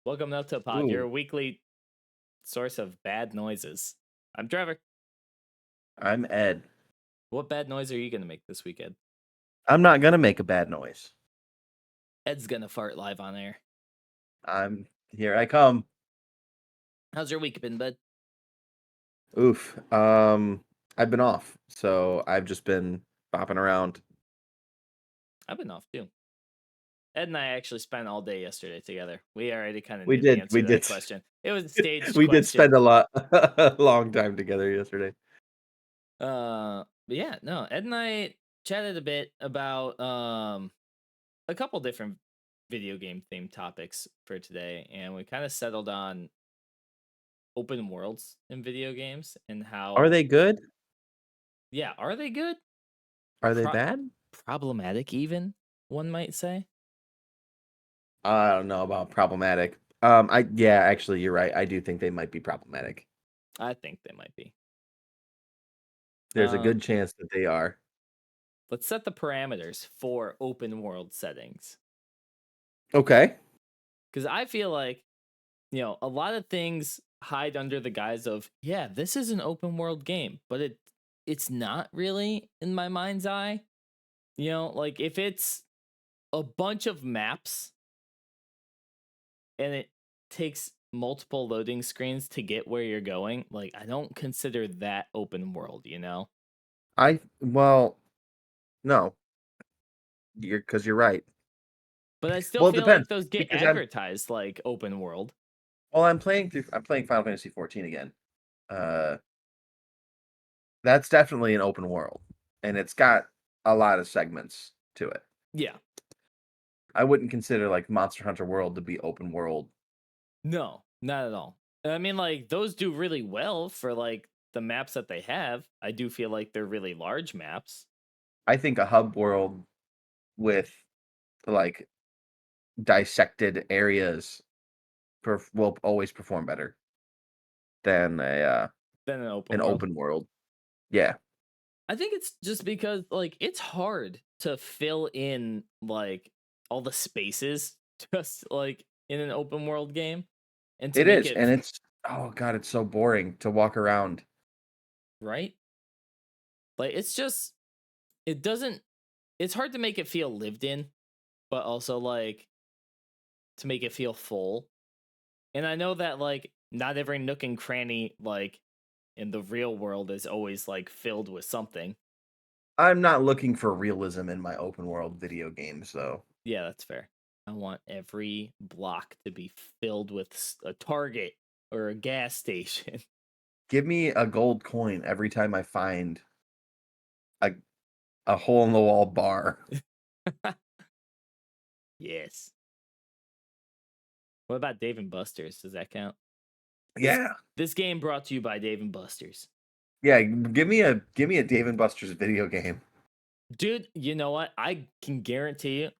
Welcome to UpTilt, Ooh, your weekly source of bad noises. I'm Trevor. I'm Ed. What bad noise are you going to make this weekend? I'm not gonna make a bad noise. Ed's going to fart live on air. I'm here I come. How's your week been, bud? Oof. I've been off, so I've just been bopping around. I've been off too. Ed and I actually spent all day yesterday together. We already kind of We knew the did, answer we to that did, question. It was a staged we did question. spend a long time together yesterday. But yeah, no, Ed and I chatted a bit about a couple different video game themed topics for today, and we kind of settled on open worlds in video games and Are how, they good? yeah, are they good? Are they Pro- bad? Problematic, even one might say. I don't know about problematic. Yeah, actually, you're right. I do think they might be problematic. I think they might be. There's a Uh, good chance that they are. let's set the parameters for open world settings Okay. because I feel like a lot of things hide under the guise of yeah, this is an open world game, but it's not really in my mind's eye. Like if it's a bunch of maps and it takes multiple loading screens to get where you're going, like I don't consider that open world. Well, no, you're right. But I still Well, it feel depends like those get because advertised like open world. I'm playing Final Fantasy 14 again. Uh, that's definitely an open world, and it's got a lot of segments to it. Yeah. I wouldn't consider like Monster Hunter World to be open world. No, not at all. I mean, like, those do really well for like the maps that they have. I do feel like they're really large maps. I think a hub world with like dissected areas will always perform better than Than an open an world. open world. Yeah, I think it's just because like it's hard to fill in like all the spaces just like in an open world game and to it make is, it and it's oh god, it's so boring to walk around. right. Like it's just it doesn't it's hard to make it feel lived in, but also like to make it feel full. And I know that like not every nook and cranny like in the real world is always like filled with something. I'm not looking for realism in my open world video games, though. Yeah, that's fair. I want every block to be filled with a Target or a gas station. Give me a gold coin every time I find a a hole in the wall bar. Yes. What about Dave and Buster's? Does that count? This Yeah. this game brought to you by Dave and Buster's. Yeah, give me a Dave& and Buster's video game. Dude, you know what? I can guarantee you.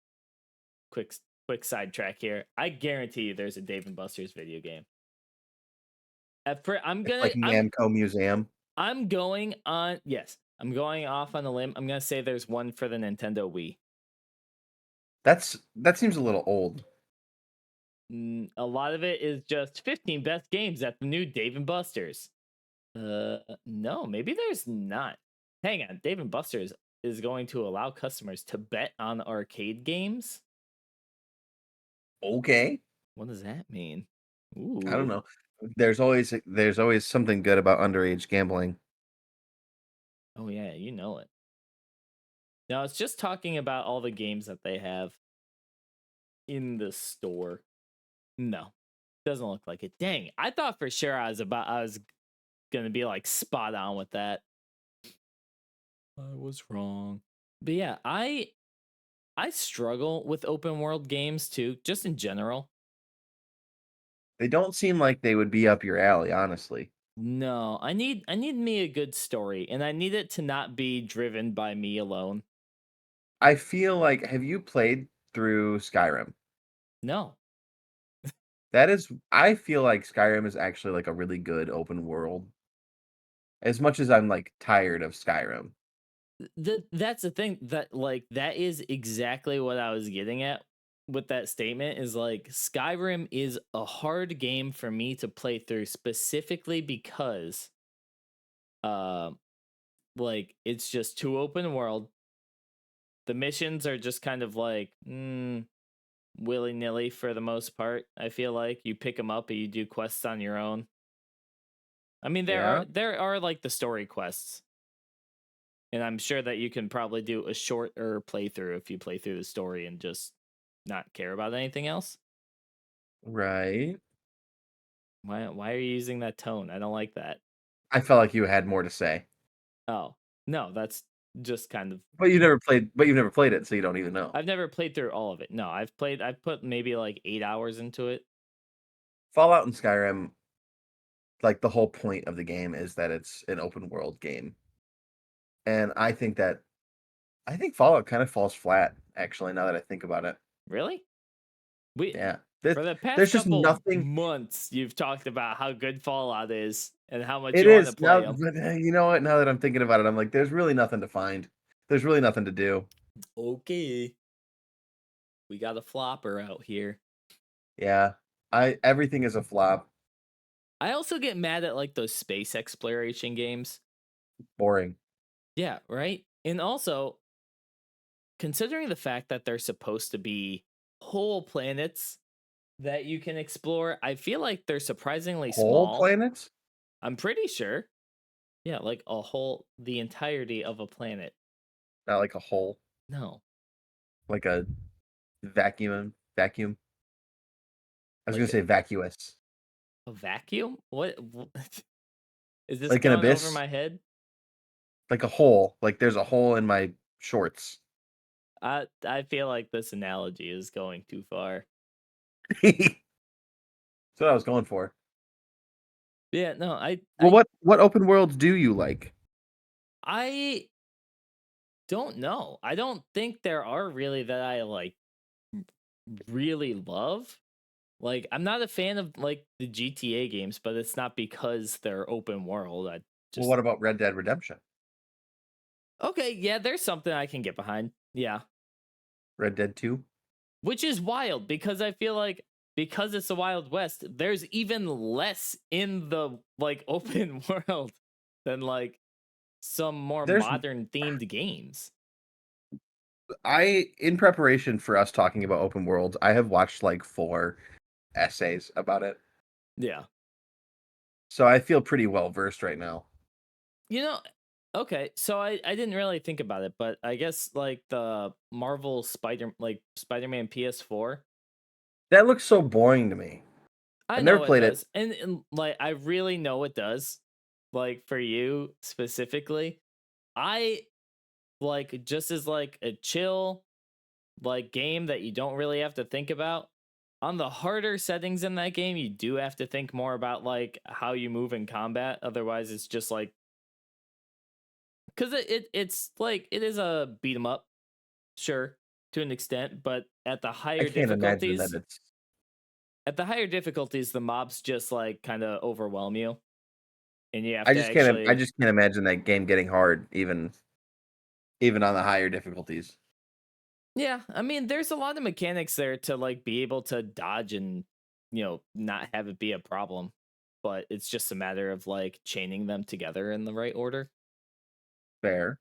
Quick quick sidetrack here. I guarantee you there's a Dave and Buster's video game. I'm It's gonna like Namco Museum. I'm going on yes. I'm going off on a limb. I'm gonna say there's one for the Nintendo Wii. That seems a little old. A lot of it is just 15 best games at the new Dave and Buster's. No, maybe there's not. Hang on, Dave and Buster's is going to allow customers to bet on arcade games. Okay. What does that mean? I don't Ooh. know. There's always something good about underage gambling. Oh yeah, you know it. Now it's just talking about all the games that they have in the store. No, doesn't look like it. Dang, I thought for sure I was gonna be like spot on with that. I was wrong. But yeah, I struggle with open world games too, just in general. They don't seem like they would be up your alley, honestly. No, I need me a good story, and I need it to not be driven by me alone. I feel like have you played through Skyrim? No, I feel like Skyrim is actually like a really good open world. As much as I'm like tired of Skyrim. that's the thing that like that is exactly what I was getting at. with that statement is like Skyrim is a hard game for me to play through specifically because uh like it's just too open world. The missions are just kind of like willy-nilly for the most part. I feel like you pick them up and you do quests on your own. I mean Yeah, there are like the story quests, and I'm sure that you can probably do a shorter playthrough if you play through the story and just not care about anything else. right. Why are you using that tone? I don't like that. I felt like you had more to say, Oh, no, that's just kind of but you've never played it, so you don't even know. I've never played through all of it. No, I've put maybe like 8 hours into it. Fallout and Skyrim, like the whole point of the game is that it's an open world game, and I think Fallout kind of falls flat. Actually, now that I think about it, Really? We yeah, there's For the past there's just couple nothing. months you've talked about how good Fallout is and how much It you want to is play now, them. but you know what? Now that I'm thinking about it, I'm like, there's really nothing to find. There's really nothing to do. Okay. We got a flopper out here. Yeah, I everything is a flop. I also get mad at like those space exploration games. Boring. Yeah, right? And also, considering the fact that they're supposed to be whole planets that you can explore, I feel like they're surprisingly Whole small. planets, I'm pretty sure. Yeah, like the entirety of a planet. not like a hole, No, like a vacuum. I was gonna like say vacuous, a vacuum? Is this like an going over abyss, my head? like a hole. Like there's a hole in my shorts. I feel like this analogy is going too far. That's what I was going for. Yeah, no, Well, what open worlds do you like? I don't know. I don't think there are really that I really love. Like, I'm not a fan of like the GTA games, but it's not because they're open world. I Well, just what about Red Dead Redemption? okay, yeah, there's something I can get behind. Yeah. Red Dead 2? Which is wild because I feel like because it's the Wild West, there's even less in the like open world than like some more There's modern themed games. I in preparation for us talking about open worlds, I have watched like 4 essays about it. Yeah. So I feel pretty well versed right now. You know, okay, so I didn't really think about it, but I guess like the Marvel Spider-Man PS4. That looks so boring to me. I I've never know it played it. does. And like I really know it does. Like for you specifically. I like just as like a chill like game that you don't really have to think about. On the harder settings in that game, you do have to think more about like how you move in combat. Otherwise, it's just like because it's like it is a beat 'em up, sure, to an extent, but I can't imagine that it's at the higher difficulties, the mobs just like kind of overwhelm you, and you have I to just can't I actually just can't imagine that game getting hard even on the higher difficulties. yeah. I mean, there's a lot of mechanics there to like be able to dodge and not have it be a problem, but it's just a matter of like chaining them together in the right order. Fair.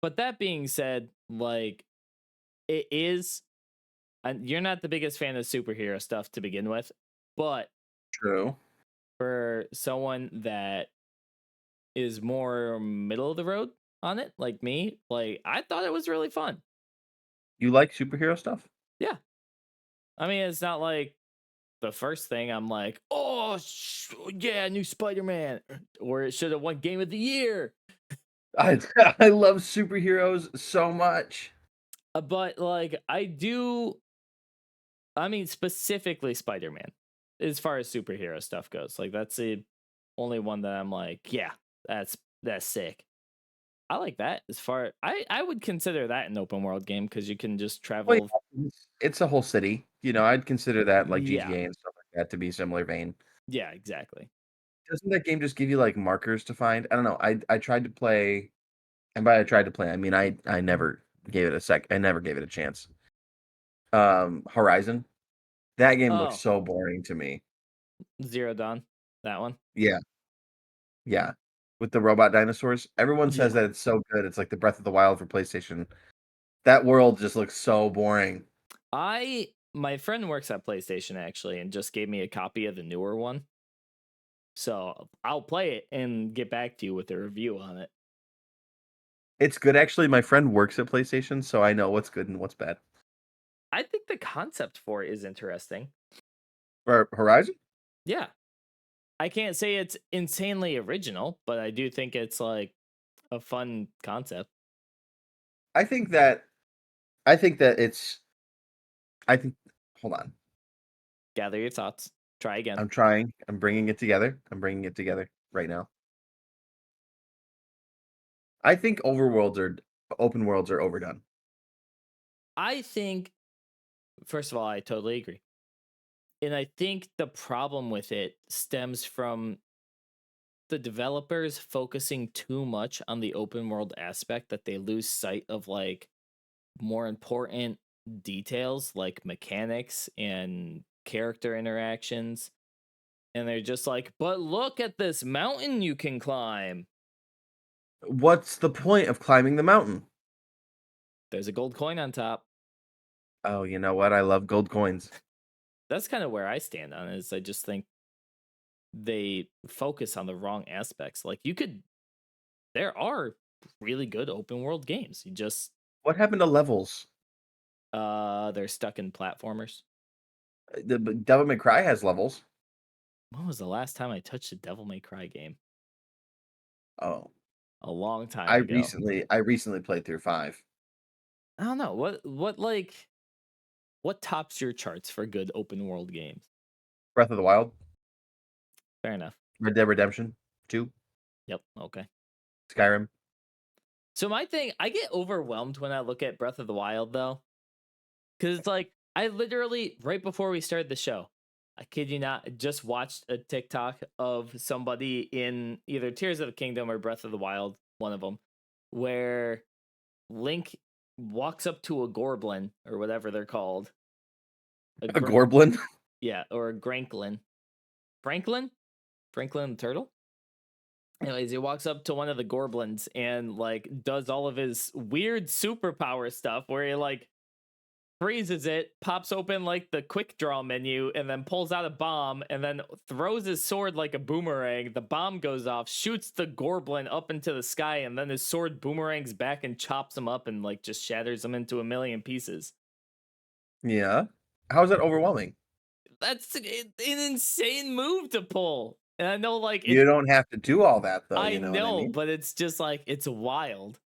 But that being said, like it is and you're not the biggest fan of superhero stuff to begin with, but True. for someone that is more middle of the road on it, like me, like I thought it was really fun. You like superhero stuff? Yeah. I mean, it's not like the first thing I'm like, oh, yeah, new Spider Man, or it should have won Game of the Year. I I love superheroes so much. But like, I mean, specifically Spider Man, as far as superhero stuff goes. Like, that's the only one that I'm like, yeah, that's sick. I like that. As far I would consider that an open world game because you can just Well, travel. yeah, it's a whole city. I'd consider that like Yeah, GTA and stuff like that to be similar vein. yeah, exactly. Doesn't that game just give you like markers to find? I don't know. I tried to play, and by I tried to play, I mean I never gave it a chance. Horizon. That game looks Oh, so boring to me. Zero Dawn. That one. Yeah, yeah. With the robot dinosaurs. Everyone says Yeah. that it's so good. It's like the Breath of the Wild for PlayStation. That world just looks so boring. My friend works at PlayStation actually and just gave me a copy of the newer one. So I'll play it and get back to you with a review on it. It's good actually. My friend works at PlayStation, so I know what's good and what's bad. I think the concept for it is interesting. For Horizon? Yeah. I can't say it's insanely original, but I do think it's like a fun concept. I think that I think that it's I think hold on. Gather your thoughts. Try again. I'm trying. I'm bringing it together. I'm bringing it together right now. I think open worlds are overdone. I think, first of all, I totally agree. And I think the problem with it stems from the developers focusing too much on the open world aspect that they lose sight of like more important details like mechanics and character interactions. And they're just like, but look at this mountain you can climb. What's the point of climbing the mountain? There's a gold coin on top. Oh, you know what? I love gold coins. That's kind of where I stand on it, is I just think they focus on the wrong aspects. Like there are really good open world games. You just What happened to levels? they're stuck in platformers. The Devil May Cry has levels. When was the last time I touched a Devil May Cry game? Oh, A long time ago. I recently played through 5. I don't know. What tops your charts for good open world games? Breath of the Wild, Fair enough. Red Dead Redemption 2, Yep. Okay. Skyrim. So my thing, I get overwhelmed when I look at Breath of the Wild though, because it's like I literally right before we started the show, I kid you not, just watched a TikTok of somebody in either Tears of the Kingdom or Breath of the Wild, one of them, where Link walks up to a Gorblin or whatever they're called, a A Grank, Gorblin. yeah, or a Granklin, Franklin, Franklin the turtle. Anyways, he walks up to one of the Gorblins and like does all of his weird superpower stuff where he like freezes it, pops open like the quick draw menu, and then pulls out a bomb and then throws his sword like a boomerang. The bomb goes off, shoots the Gorblin up into the sky, and then his sword boomerangs back and chops him up and like just shatters him into a million pieces. Yeah. How's that overwhelming? That's an insane move to pull. And I know like You it don't have to do all that though, I you know what I know, mean? but it's just like it's wild.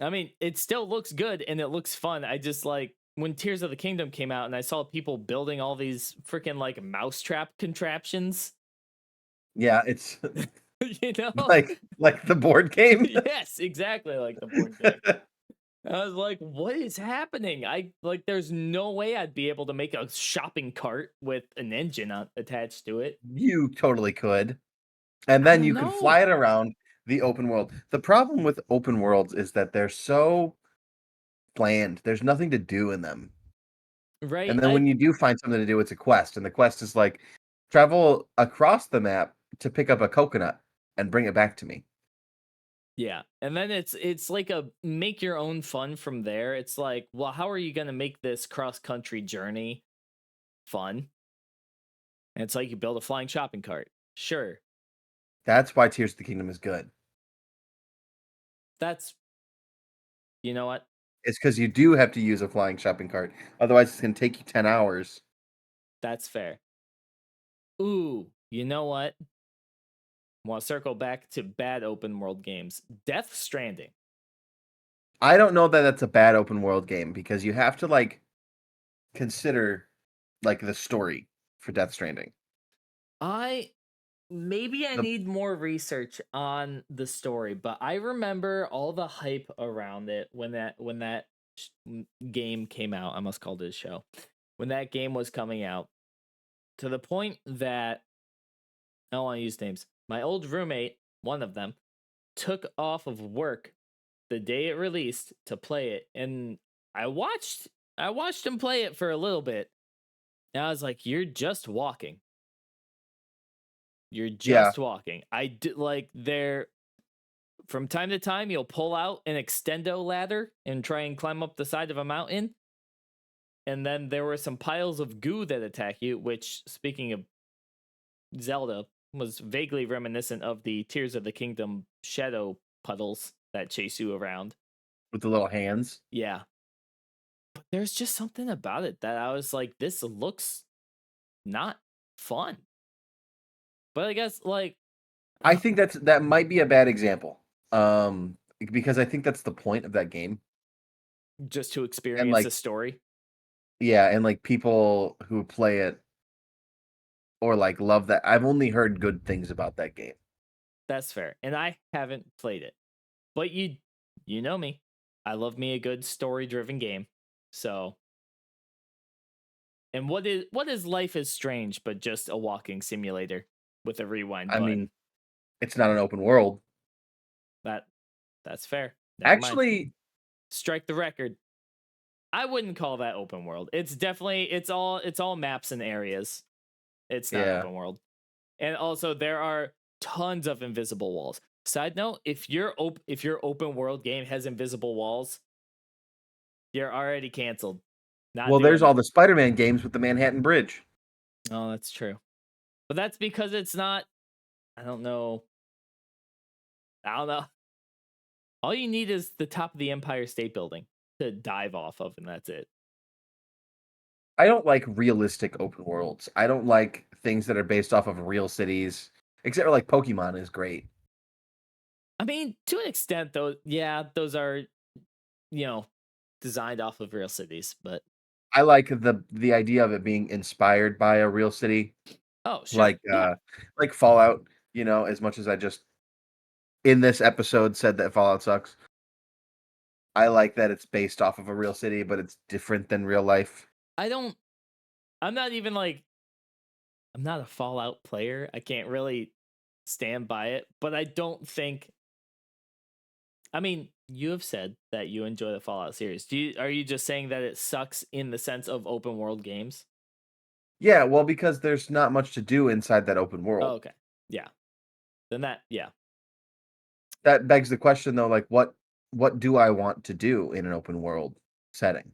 I mean, it still looks good and it looks fun. I just like when Tears of the Kingdom came out and I saw people building all these freaking like mousetrap contraptions, Yeah, it's you know? like the board game. Yes, exactly like the board game. I was like, what is happening? I like there's no way I'd be able to make a shopping cart with an engine attached to it. You totally could. And I then don't you can fly know. it around the open world. The problem with open worlds is that they're so bland. There's nothing to do in them. Right? And then I when you do find something to do, it's a quest. And the quest is like travel across the map to pick up a coconut and bring it back to me. Yeah. And then it's like a make your own fun from there. It's like, well, how are you going to make this cross-country journey fun? And it's like you build a flying shopping cart. Sure. That's why Tears of the Kingdom is good. That's you know what? It's because you do have to use a flying shopping cart. Otherwise, it's going to take you 10 hours. That's fair. Ooh, you know what? Want to circle back to bad open world games. Death Stranding. I don't know that that's a bad open world game because you have to like consider like the story for Death Stranding. I maybe I The need more research on the story, but I remember all the hype around it when that game came out. I must call it a show. When that game was coming out, to the point that I don't want to use names. My old roommate, one of them, took off of work the day it released to play it, and I watched I watched him play it for a little bit. And I was like, you're just walking. You're Yeah, just walking. I do like there from time to time you'll pull out an extendo ladder and try and climb up the side of a mountain. And then there were some piles of goo that attack you, which speaking of Zelda was vaguely reminiscent of the Tears of the Kingdom shadow puddles that chase you around. with the little hands. Yeah. But there's just something about it that I was like, this looks not fun. But I guess like I think that might be a bad example. Because I think that's the point of that game. just to And experience like the story. yeah, and like people who play it or like love that. I've only heard good things about that game. That's fair. And I haven't played it. But you know me. I love me a good story driven game. So and what is Life is Strange but just a walking simulator with a rewind I button? mean, it's not an open world. That that's fair. Never mind. Actually, Strike the record. I wouldn't call that open world. It's definitely it's all maps and areas. It's not yeah. open world. And also there are tons of invisible walls. Side note, if your open world game has invisible walls, you're already canceled. Not Well, there's doing all it. the Spider-Man games with the Manhattan Bridge. Oh, that's true. But that's because it's not I don't know. I don't know. All you need is the top of the Empire State Building to dive off of and that's it. I don't like realistic open worlds. I don't like things that are based off of real cities. Except for like Pokemon is great. I mean, to an extent though, yeah, those are, you know, designed off of real cities, but I like the idea of it being inspired by a real city, oh, sure. like Yeah. like Fallout. As much as I just in this episode said that Fallout sucks, I like that it's based off of a real city, but it's different than real life. I don't I'm not even like I'm not a Fallout player. I can't really stand by it, but I don't think I mean, you have said that you enjoy the Fallout series. Are you just saying that it sucks in the sense of open world games? Yeah, well, because there's not much to do inside that open Oh, world. okay. Yeah. Then that yeah. That begs the question though, like what do I want to do in an open world setting?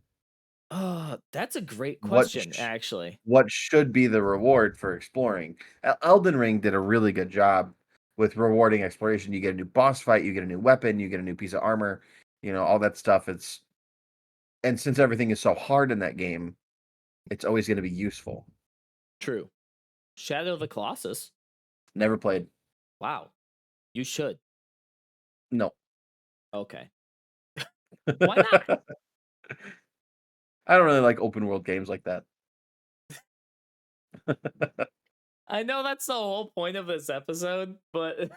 That's a great What question actually. what should be the reward for exploring? Elden Ring did a really good job with rewarding exploration. You get a new boss fight, you get a new weapon, you get a new piece of armor, all that stuff. And since everything is so hard in that game, it's always going to be useful. True. Shadow of the Colossus. Never played. Wow. You should. No. Okay. Why not? I don't really like open world games like that. I know that's the whole point of this episode, but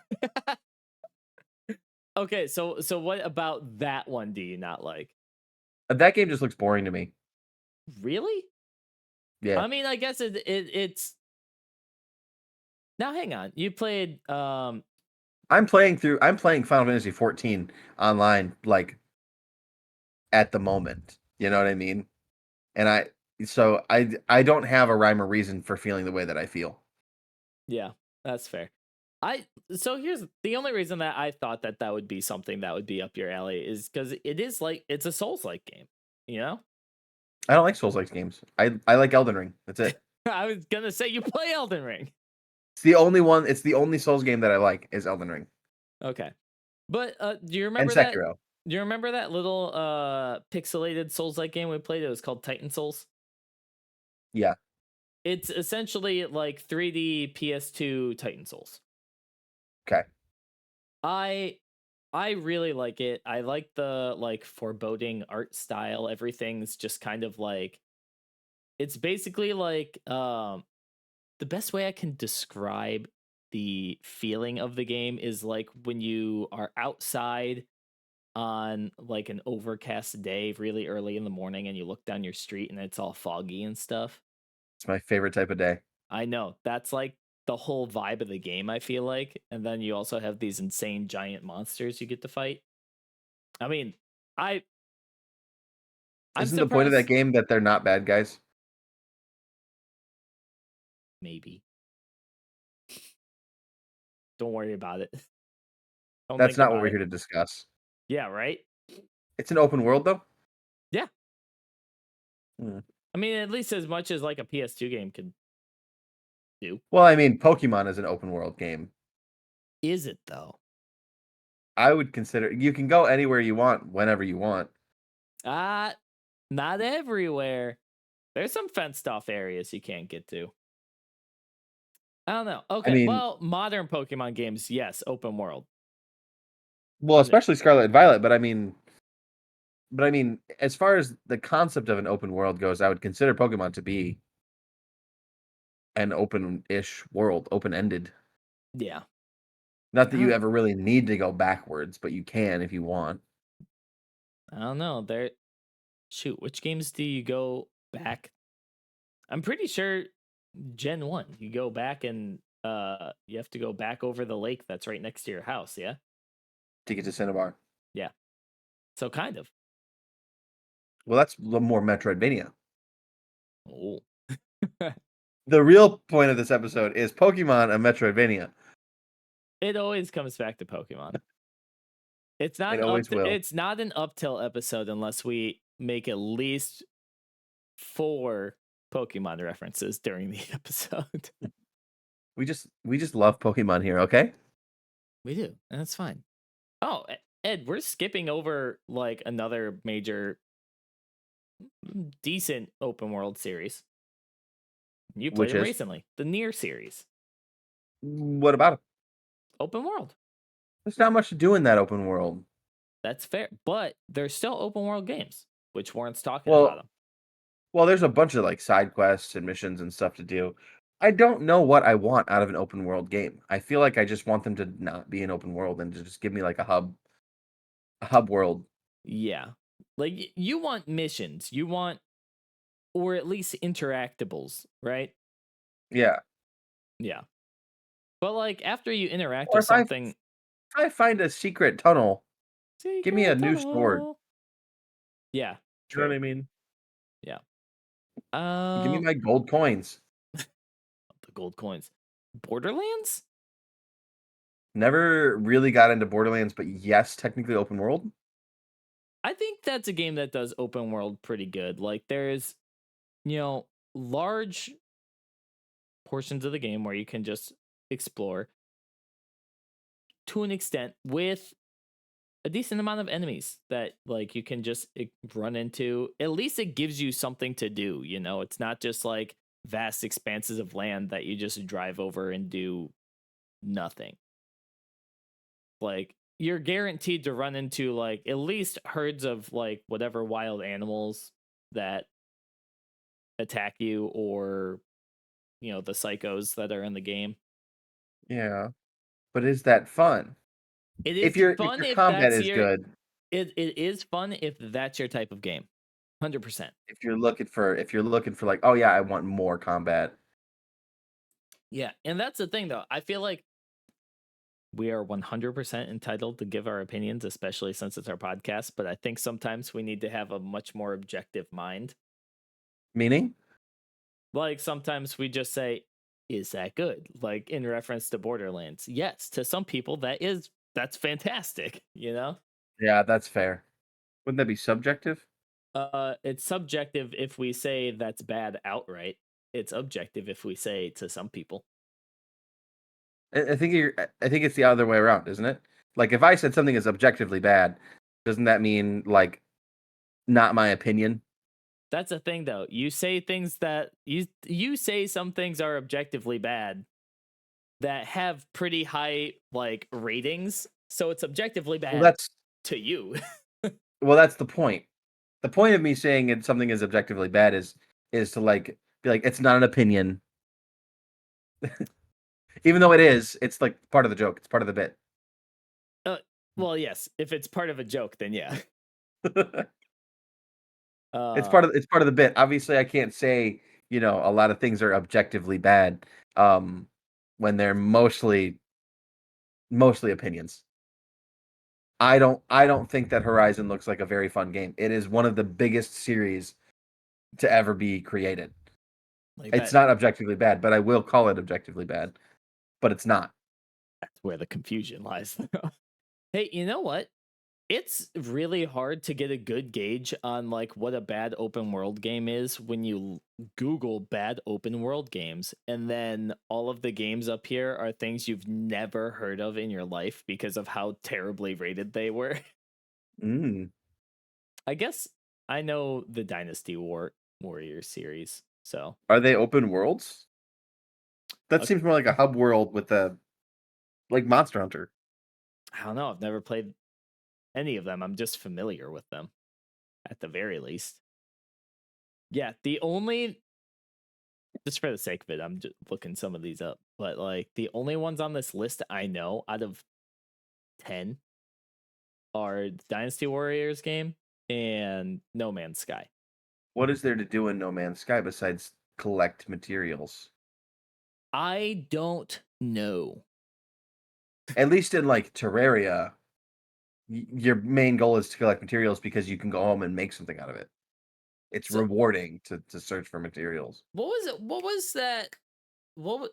okay, so what about that one do you not like? That game just looks boring to me. Really? Yeah. I mean, I guess it's now hang on. You played I'm playing Final Fantasy 14 online like at the moment. You know what I mean? And I don't have a rhyme or reason for feeling the way that I feel. yeah, that's fair. I so here's the only reason that I thought that that would be something that would be up your alley is cuz it is like it's a Souls like game, you know? I don't like Souls-like games. I like Elden Ring. That's it. I was going to say you play Elden Ring. It's the only Souls game that I like is Elden Ring Okay. But do you and remember that Sekiro. do you remember that little pixelated Souls like game we played? It was called Titan Souls. Yeah. It's essentially like 3D PS2 Titan Souls. Okay. I I really like it. I like the like foreboding art style. Everything's just kind of like it's basically like the best way I can describe the feeling of the game is like when you are outside on like an overcast day really early in the morning and you look down your street and it's all foggy and stuff. It's my favorite type of day. I know. That's like the whole vibe of the game, I feel like. And then you also have these insane giant monsters you get to fight. I mean, I I'm Isn't the point of that surprised. game that they're not bad guys? Maybe. Don't worry about it. Don't That's think not what about we're it. here to discuss. Yeah, right? It's an open world, though? Yeah. Hmm. I mean, at least as much as like a PS2 game could do. Well, I mean, Pokemon is an open world game. Is it though? I would consider you can go anywhere you want, whenever you want. Uh not everywhere. There's some fenced off areas you can't get to. I don't know. I Okay, mean, well, modern Pokemon games, yes, open world. well, Under especially Scarlet and Violet, but I mean, as far as the concept of an open world goes, I would consider Pokemon to be an open-ish world, open-ended. yeah. Not that I you don't, ever really need to go backwards, but you can if you want. I don't know. There shoot, which games do you go back? I'm pretty sure Gen 1. You go back and you have to go back over the lake that's right next to your house, yeah? To get to Cinnabar. Yeah. So kind of. Well, that's a little more Metroidvania. Oh. The real point of this episode is Pokemon a Metroidvania. It always comes back to Pokemon. It's not It an always will. it's not an UpTilt episode unless we make at least 4 Pokemon references during the episode. We just love Pokemon here, okay? We do, and that's fine. Oh, Ed, we're skipping over like another major decent open world series. You played Which them is recently. The Near series. what about it? Open world. There's not much to do in that open world. That's fair. But they're still open world games, which Warren's talking about Well, them. well, there's a bunch of like side quests and missions and stuff to do. I don't know what I want out of an open world game. I feel like I just want them to not be an open world and to just give me like a hub world. Yeah. Like you want missions. You want or at least interactables, right? Yeah. Yeah. But like after you interact Or with if I if something I find a secret tunnel, give me a secret new sword. tunnel. Yeah, You know what true. I mean? Yeah. Give me Um my gold coins. the gold coins. Borderlands? Never really got into Borderlands, but yes, technically open world. I think that's a game that does open world pretty good. Like there's, large portions of the game where you can just explore to an extent with a decent amount of enemies that like you can just run into. At least it gives you something to do, It's not just like vast expanses of land that you just drive over and do nothing. Like you're guaranteed to run into like at least herds of like whatever wild animals that attack you or the psychos that are in the game. Yeah. But is that fun? It If is fun your if combat that's is your good, it is fun if that's your type of game. 100%. if you're looking for like, oh yeah, I want more combat. Yeah, and that's the thing though. I feel like we are 100% entitled to give our opinions, especially since it's our podcast, but I think sometimes we need to have a much more objective mind. Meaning? Like sometimes we just say, is that good? Like in reference to Borderlands. Yes, to some people that's fantastic, Yeah, that's fair. Wouldn't that be subjective? It's subjective if we say that's bad outright. It's objective if we say to some people. I think it's the other way around, isn't it? Like if I said something is objectively bad, doesn't that mean like not my opinion? That's the thing though. You say things that you say some things are objectively bad that have pretty high like ratings, so it's objectively Well, bad that's to you. well, that's the point. The point of me saying something is objectively bad is to like be like it's not an opinion, even though it is. It's like part of the joke. It's part of the bit. uh, well, yes, if it's part of a joke, then yeah. It's Uh, part of the bit. Obviously, I can't say, a lot of things are objectively bad, when they're mostly opinions. I don't think that Horizon looks like a very fun game. It is one of the biggest series to ever be created. Like It's that not objectively bad, but I will call it objectively bad. But it's not. that's where the confusion lies. Hey, you know what? It's really hard to get a good gauge on like what a bad open world game is when you Google bad open world games, and then all of the games up here are things you've never heard of in your life because of how terribly rated they were. Mm. I guess I know the Dynasty Warriors series, so Are they open worlds? That uh, seems more like a hub world with a like Monster Hunter. I don't know. I've never played any of them. I'm just familiar with them at the very least. Yeah, the only just for the sake of it, I'm just looking some of these up. But like the only ones on this list I know out of 10 are the Dynasty Warriors game and No Man's Sky. What is there to do in No Man's Sky besides collect materials? I don't know. At least in like Terraria, your main goal is to collect materials because you can go home and make something out of it. It's So rewarding to search for materials. what was it? What was that? What was,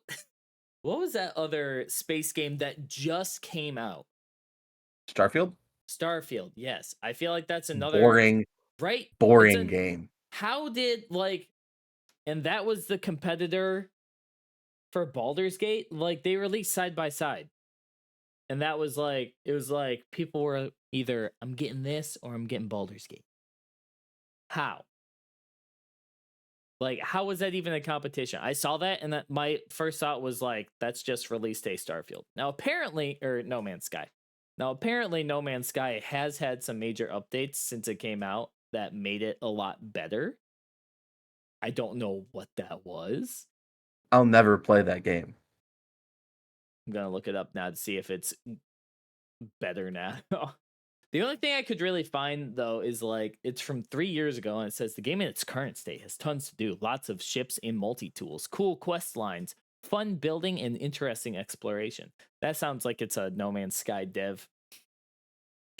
what was that other space game that just came out? Starfield? Starfield. Yes. I feel like that's another Boring, right. It's boring an game. how did like and that was the competitor for Baldur's Gate, like they released side by side. And that was like it was like people were either I'm getting this or I'm getting Baldur's Gate. How? Like how was that even a competition? I saw that and that my first thought was like that's just release day Starfield. Now apparently or No Man's Sky. Now apparently No Man's Sky has had some major updates since it came out that made it a lot better. I don't know what that was. I'll never play that game. I'm gonna look it up now to see if it's better now. The only thing I could really find though is like it's from 3 years ago and it says the game in its current state has tons to do, lots of ships and multi tools, cool quest lines, fun building, and interesting exploration. That sounds like it's a No Man's Sky dev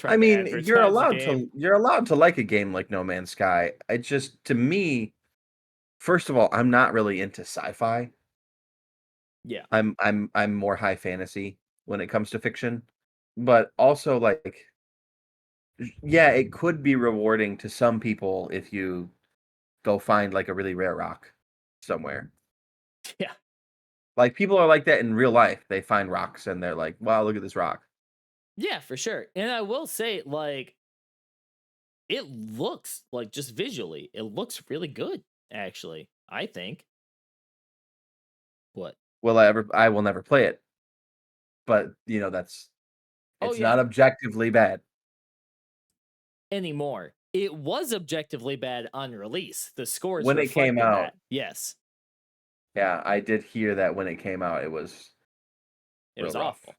I trying to mean, advertise the game. you're allowed to like a game like No Man's Sky. It just to me, first of all, I'm not really into sci-fi. Yeah, I'm more high fantasy when it comes to fiction. But also like yeah, it could be rewarding to some people if you go find like a really rare rock somewhere. yeah, Like people are like that in real life. They find rocks and they're like, "Wow, look at this rock." yeah, for sure. And I will say, like, it looks like just visually, it looks really good, actually. I think. What? I will never play it. But, Oh, it's yeah, not objectively bad. anymore. It was objectively bad on release. The scores When it came reflected out, that. Yes, yeah, I did hear that when it came out, it was it real was rough. awful.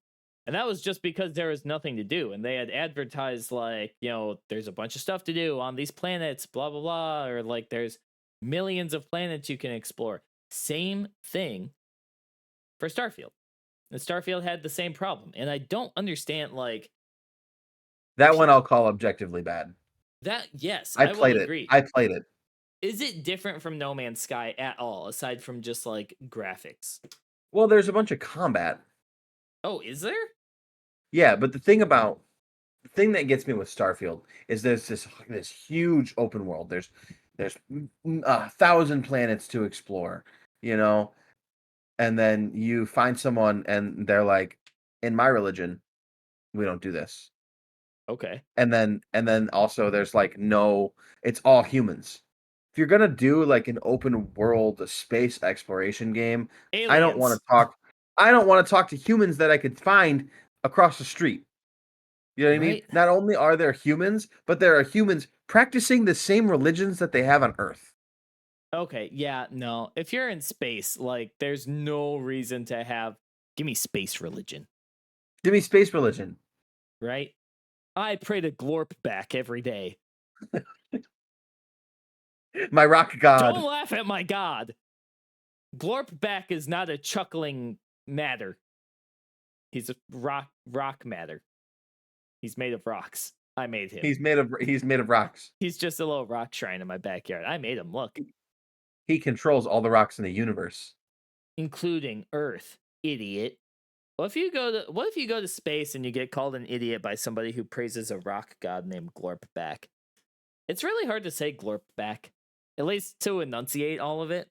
And that was just because there was nothing to do. And they had advertised, like, there's a bunch of stuff to do on these planets, blah, blah, blah. Or like, there's millions of planets you can explore. Same thing for Starfield. And Starfield had the same problem. And I don't understand, like, That one I'll call objectively bad. that. Yes, I I will played it. agree. I played it. Is it different from No Man's Sky at all, aside from just like graphics? Well, there's a bunch of combat. Oh, is there? Yeah, but the thing that gets me with Starfield is there's this huge open world. There's 1,000 planets to explore, you know, and then you find someone and they're like, "In my religion, we don't do this." Okay. And then also there's like no, it's all humans. If you're gonna do like an open world space exploration game, I don't want Aliens, to talk. I don't want to talk to humans that I could find across the street. You know what I mean? right? Not only are there humans, but there are humans practicing the same religions that they have on Earth. Okay, yeah, no. If you're in space, like there's no reason to have give me space religion, Give me space religion. right? I pray to Glorp back every day. My rock Don't god. laugh at my god. Glorp back is not a chuckling matter. He's a rock matter. He's made of rocks. I made him. He's made of rocks. He's just a little rock shrine in my backyard. I made him. Look, He controls all the rocks in the universe. including Earth. Idiot. What if you go to space and you get called an idiot by somebody who praises a rock god named Glorpback? It's really hard to say Glorpback, at least to enunciate all of it.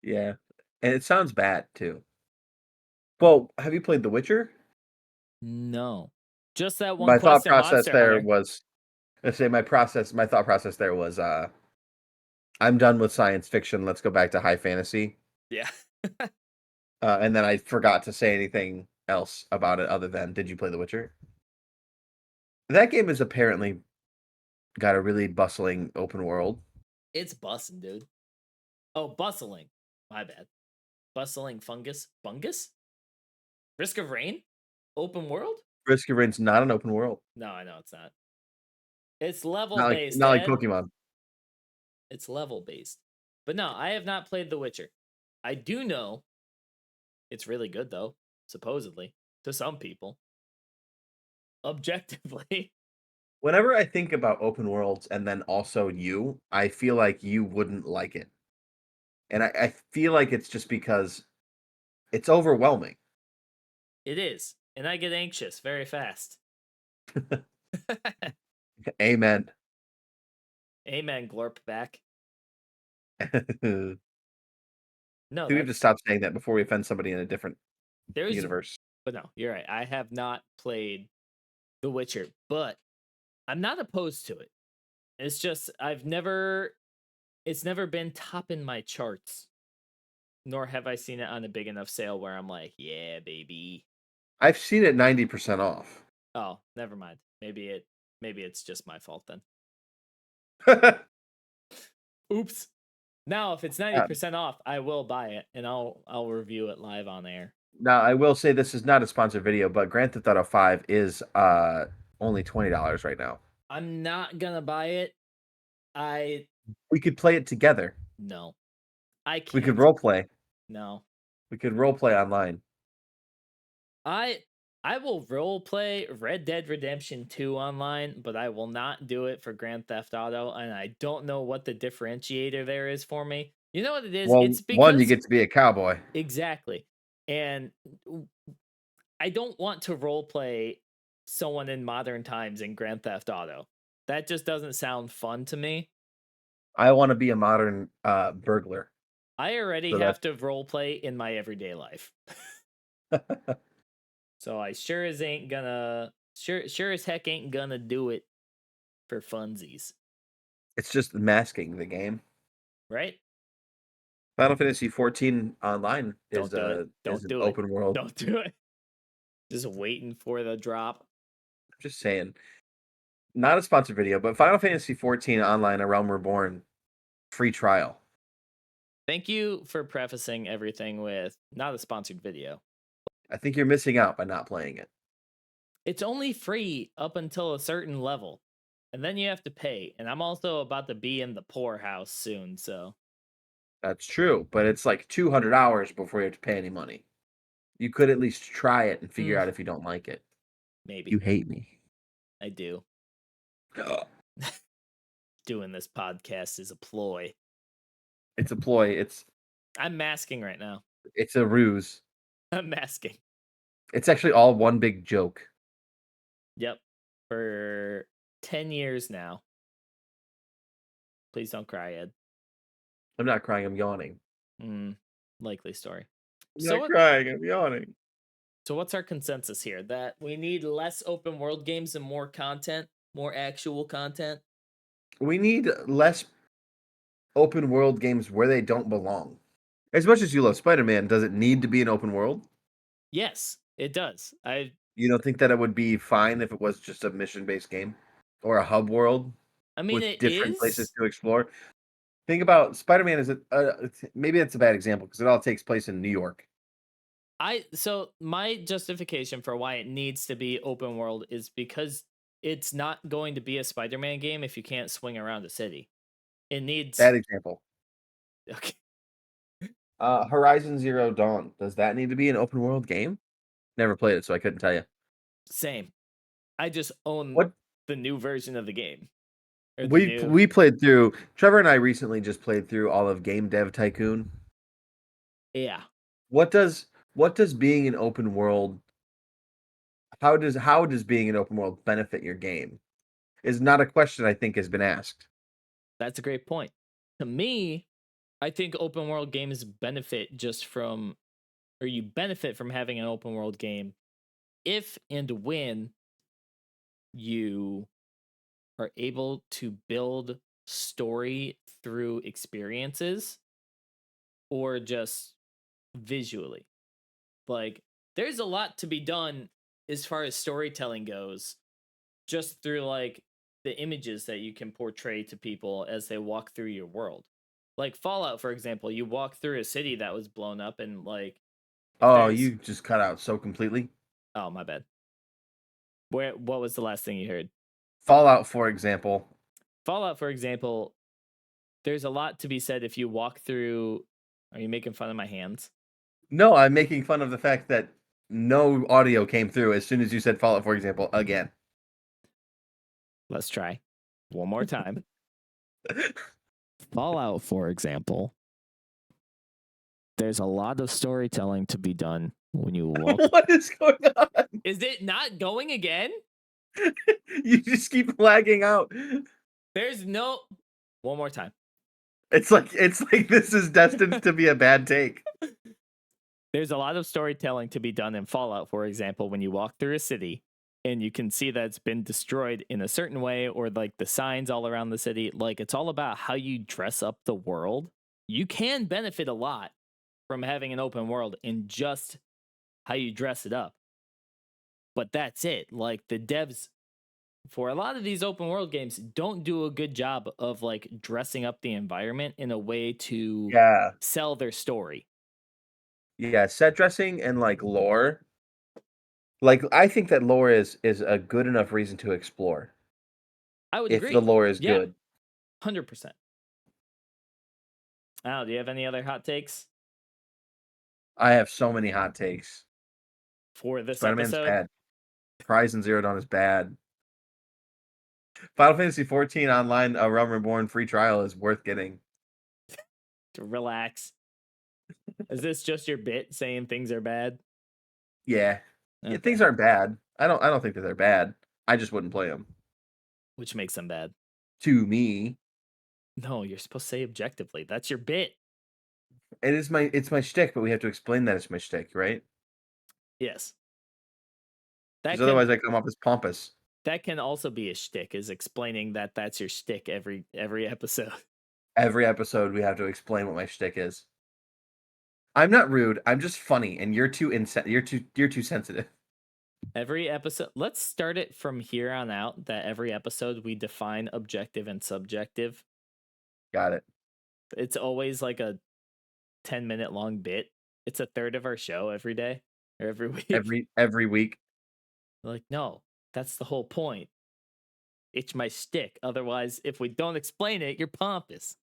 Yeah, and it sounds bad too. Well, have you played The Witcher? No, just that one My thought quest in process Monster there Hunter. was, let's say my thought process there was, I'm done with science fiction. Let's go back to high fantasy. Yeah. And then I forgot to say anything else about it other than, did you play The Witcher? That game has apparently got a really bustling open world. It's busting, dude. Oh, bustling. My bad. Bustling fungus. Fungus? Risk of Rain? Open world? Risk of Rain's not an open world. No, I know it's not. It's level Not like based, not like Ed. Pokemon. It's level based. But no, I have not played The Witcher. I do know it's really good though, supposedly, to some people. Objectively. Whenever I think about open worlds and then also you, I feel like you wouldn't like it. And I feel like it's just because it's overwhelming. It is. And I get anxious very fast. Amen. Amen, Glorpback. I No, think we have to that's stop saying that before we offend somebody in a different there's universe. but no, you're right. I have not played The Witcher, but I'm not opposed to it. It's just it's never been top in my charts, nor have I seen it on a big enough sale where I'm like, yeah, baby. I've seen it 90% off. Oh, never mind. Maybe it's just my fault then. Oops. Now, if it's 90% off, I will buy it and I'll review it live on air. Now, I will say this is not a sponsored video, but Grand Theft Auto 5 is only $20 right now. I'm not gonna buy it. I We could play it together. No. I We could can't. role play. No. We could role play online. I I will role play Red Dead Redemption 2 online, but I will not do it for Grand Theft Auto, and I don't know what the differentiator there is for me. You know what it is? Well, It's one, you because get to be a cowboy. exactly. And I don't want to role play someone in modern times in Grand Theft Auto. That just doesn't sound fun to me. I want to be a modern burglar. I already So have to role play in my everyday life. that's So I sure as ain't gonna sure as heck ain't gonna do it for funsies, it's just masking the game. right? Final Fantasy 14 online Don't do it. is Don't an do it. open world. Don't do it. Just waiting for the drop. I'm just saying. Not a sponsored video, but Final Fantasy 14 online, A Realm Reborn, free trial. Thank you for prefacing everything with not a sponsored video. I think you're missing out by not playing it. It's only free up until a certain level. And then you have to pay. And I'm also about to be in the poorhouse soon, so That's true, but it's like 200 hours before you have to pay any money. You could at least try it and figure out if you don't like it. maybe You hate me. I do. Doing this podcast is a ploy. It's a ploy. I'm masking right now. It's a ruse. I'm masking. It's actually all one big joke. Yep. For 10 years now. Please don't cry, Ed. I'm not crying, I'm yawning. Likely story. I'm not crying, I'm yawning. So what's our consensus here? That we need less open world games and more content, more actual content? We need less open world games where they don't belong. As much as you love Spider-Man, does it need to be an open world? Yes, it does. You don't think that it would be fine if it was just a mission-based game or a hub world I mean with it different places is. to explore? Think about Spider-Man as maybe that's a bad example because it all takes place in New York. So my justification for why it needs to be open world is because it's not going to be a Spider-Man game if you can't swing around a city. It needs Bad example. okay. Horizon Zero Dawn. Does that need to be an open world game? Never played it, so I couldn't tell you. Same. I just own What the new version of the game or the we new. we played through. Trevor and I recently just played through all of Game Dev Tycoon. Yeah, What does being an open world how does being an open world benefit your game? Is not a question I think has been asked. that's a great point. To me, I think open world games benefit just from, or you benefit from having an open world game if and when you are able to build story through experiences or just visually. Like, there's a lot to be done as far as storytelling goes, just through like the images that you can portray to people as they walk through your world. Like Fallout, for example, you walk through a city that was blown up, and like, if Oh, there's, you just cut out so completely. oh, my bad. What was the last thing you heard? Fallout, for example. Fallout, for example, there's a lot to be said if you walk through. Are you making fun of my hands? No, I'm making fun of the fact that no audio came through as soon as you said Fallout, for example, again. Let's try one more time. Fallout, for example, there's a lot of storytelling to be done when you walk. What is going on? Is it not going again? You just keep lagging out. There's no. One more time. It's like this is destined to be a bad take. There's a lot of storytelling to be done in Fallout, for example, when you walk through a city and you can see that it's been destroyed in a certain way, or like the signs all around the city. Like, it's all about how you dress up the world. You can benefit a lot from having an open world in just how you dress it up. But that's it. Like, the devs for a lot of these open world games don't do a good job of like dressing up the environment in a way to Yeah. sell their story. Yeah, set dressing and like lore. Like I think that lore is a good enough reason to explore I would if the agree. lore is Yeah, good. 100%. Al, do you have any other hot takes I have so many hot takes. for this Spider-Man's episode? bad. Horizon Zero Dawn is bad. Final Fantasy 14 online Realm Reborn free trial is worth getting. To relax. Is this just your bit saying things are bad? Yeah. Yeah, Okay. things aren't bad. I don't think that they're bad. I just wouldn't play them. Which makes them bad. To me, No, you're supposed to say objectively. That's your bit. it's my shtick, but we have to explain that it's my shtick, right? Yes. Because That can otherwise I come off as pompous. that can also be a shtick, is explaining that that's your shtick every episode. Every episode we have to explain what my shtick is. I'm not rude. I'm just funny, and you're too sensitive. Every episode, let's start it from here on out that every episode we define objective and subjective. Got it. It's always like a 10-minute long bit. It's a third of our show every day or every week. Every week. Like, no, that's the whole point. It's my stick. Otherwise, if we don't explain it, you're pompous.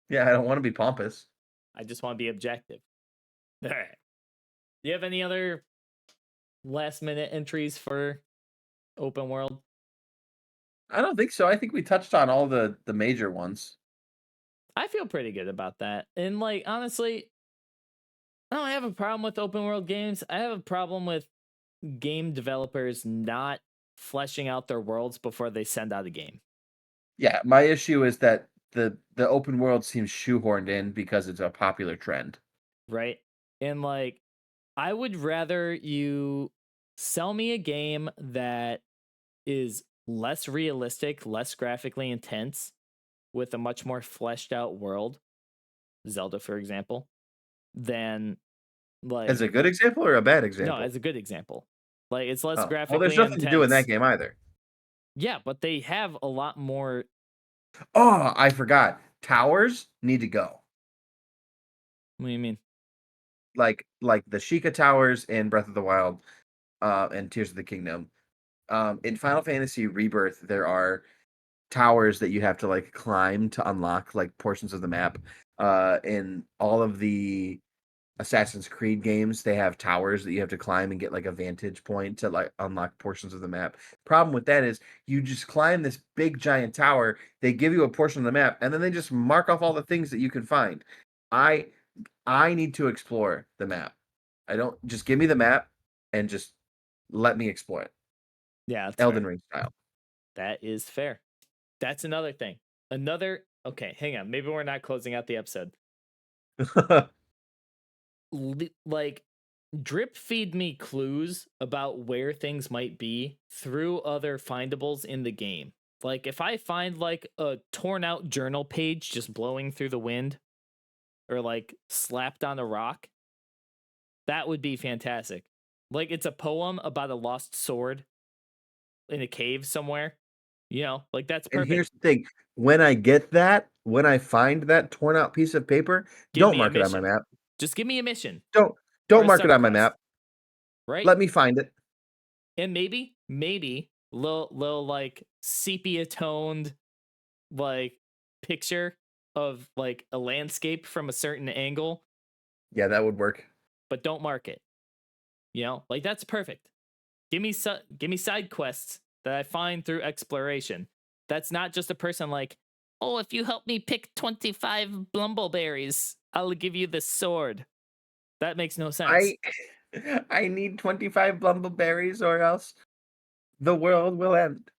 Yeah, I don't want to be pompous. I just want to be objective. All right. Do you have any other last minute entries for open world? I don't think so. I think we touched on all the major ones. I feel pretty good about that. And like, honestly, I don't have a problem with open world games. I have a problem with game developers not fleshing out their worlds before they send out a game, Yeah, my issue is that the open world seems shoehorned in because it's a popular trend. right? And like, I would rather you sell me a game that is less realistic, less graphically intense, with a much more fleshed out world, Zelda, for example, than As like, a good example or a bad no, example? as a good example. Like, it's less Oh, well, there's graphically nothing to do in that intense. game either. Yeah, but they have a lot more. Oh, I forgot. Towers need to go. What do you mean? Like the Sheikah Towers in Breath of the Wild, and Tears of the Kingdom. In Final Fantasy Rebirth, there are towers that you have to like climb to unlock like portions of the map. In all of the Assassin's Creed games, they have towers that you have to climb and get like a vantage point to like unlock portions of the map. Problem with that is you just climb this big giant tower, they give you a portion of the map, and then they just mark off all the things that you can find. I I need to explore the map. I don't just give me the map and just let me explore it. Yeah, that's Elden fair. Ring style. That is fair. That's another thing. Okay, hang on. Maybe we're not closing out the episode. Like, drip feed me clues about where things might be through other findables in the game. Like, if I find like a torn out journal page just blowing through the wind or like slapped on a rock, that would be fantastic. Like, it's a poem about a lost sword in a cave somewhere. Like, that's And perfect. here's the thing, when I find that torn out piece of paper, Give don't me a mark it on my mission. map. Just give me a mission Don't or don't a mark it side on my quest, map. right? Let me find it. And maybe little like sepia toned like picture of like a landscape from a certain angle, Yeah, that would work. but don't mark it. Like, that's perfect. Give me side quests that I find through exploration. That's not just a person like, oh, if you help me pick 25 blumbleberries, I'll give you this sword. That makes no sense. I I need 25 blumbleberries or else the world will end.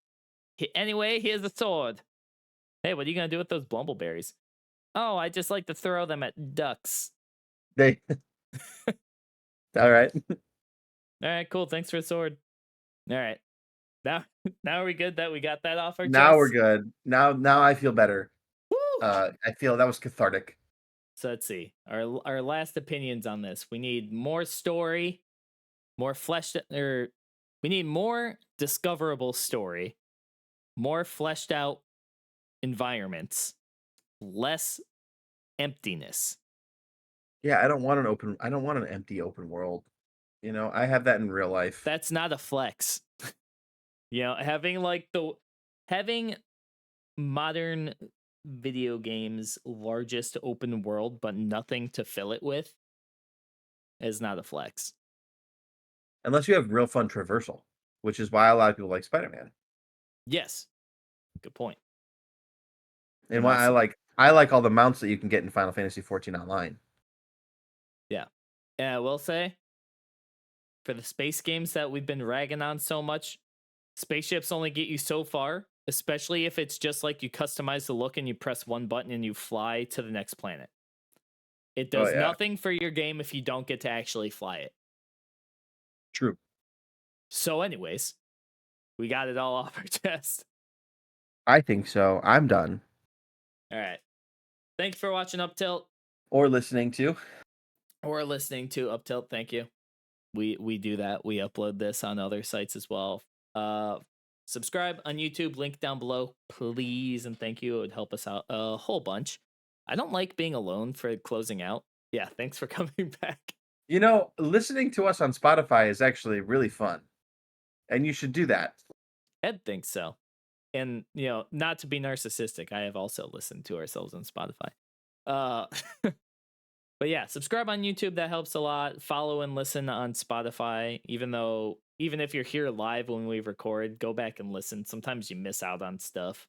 Anyway, here's a sword. Hey, what are you gonna do with those blumbleberries? Oh, I just like to throw them at ducks. They all right. All right, cool. Thanks for the sword. All right. Now, now are we good that we got that off our Now we're chest? good. Now I feel better. Woo! I feel that was cathartic. So let's see. Our last opinions on this. We need more story, more fleshed or we need more discoverable story, more fleshed out environments, less emptiness. Yeah, I don't want an empty open world. You know, I have that in real life. That's not a flex. Having modern video games largest open world but nothing to fill it with is not a flex. Unless you have real fun traversal, which is why a lot of people like Spider-Man. Yes, good point. And And why also, I like all the mounts that you can get in Final Fantasy 14 online. yeah. And I will say, for the space games that we've been ragging on so much, spaceships only get you so far, especially if it's just like you customize the look and you press one button and you fly to the next planet. It Oh does yeah, nothing for your game if you don't get to actually fly it. true. So, anyways, we got it all off our chest. I think so. I'm done. All right. Thanks for watching UpTilt Or listening to. or listening to UpTilt. Thank you. We do that. We upload this on other sites as well. Subscribe on YouTube, link down below, please, and thank you. It would help us out a whole bunch. I don't like being alone for closing out. Yeah, thanks for coming back. You know, listening to us on Spotify is actually really fun. And you should do that. Ed thinks so. And not to be narcissistic, I have also listened to ourselves on Spotify. Uh But yeah, subscribe on YouTube. That helps a lot. Follow and listen on Spotify. Even if you're here live when we record, go back and listen. Sometimes you miss out on stuff.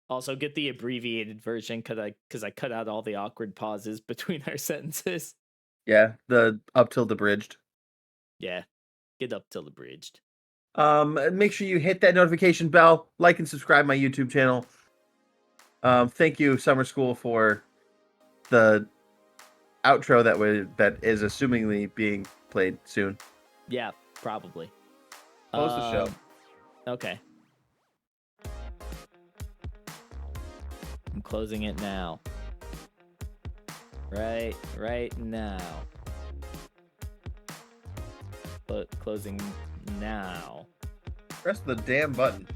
Also, get the abbreviated version because I cut out all the awkward pauses between our sentences. Yeah, the up till abridged. Yeah, get up till the bridged. Make sure you hit that notification bell, like and subscribe my YouTube channel. Thank you, Summer School, for the outro that is assumingly being played soon. Yeah, probably. Close the show. Okay. I'm closing it now. Right now. Closing now. Press the damn button.